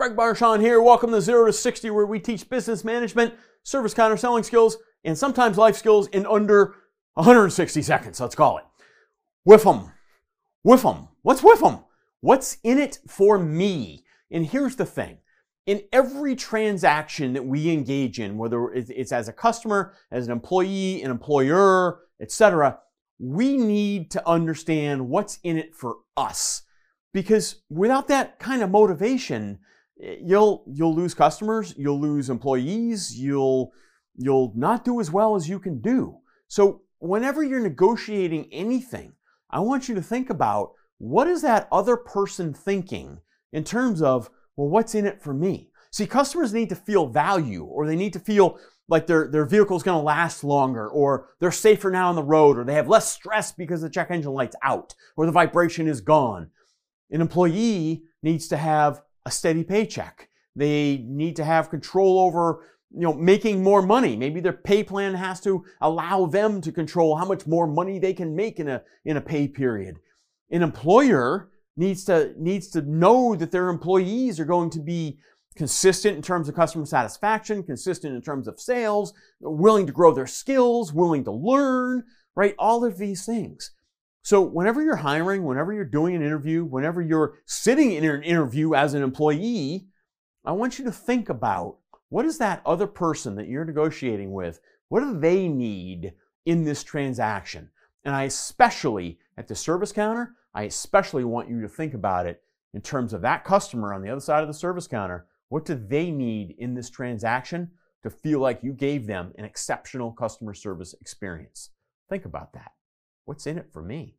Greg Barshawn here. Welcome to 0 to 60, where we teach business management, service counter selling skills, and sometimes life skills in under 160 seconds, let's call it. WIIFM. WIIFM. What's WIIFM? What's in it for me? And here's the thing. In every transaction that we engage in, whether it's as a customer, as an employee, an employer, etc., we need to understand what's in it for us. Because without that kind of motivation, you'll lose customers, you'll lose employees, you'll not do as well as you can do. So whenever you're negotiating anything, I want you to think about, what is that other person thinking in terms of, well, what's in it for me? See, customers need to feel value, or they need to feel like their vehicle is going to last longer, or they're safer now on the road, or they have less stress because the check engine light's out, or the vibration is gone. An employee needs to have a steady paycheck. They need to have control over, making more money. Maybe their pay plan has to allow them to control how much more money they can make in a pay period. An employer needs to know that their employees are going to be consistent in terms of customer satisfaction, consistent in terms of sales, willing to grow their skills, willing to learn, right? All of these things. So whenever you're hiring, whenever you're doing an interview, whenever you're sitting in an interview as an employee, I want you to think about, what is that other person that you're negotiating with? What do they need in this transaction? And I especially, at the service counter, I especially want you to think about it in terms of that customer on the other side of the service counter. What do they need in this transaction to feel like you gave them an exceptional customer service experience? Think about that. What's in it for me?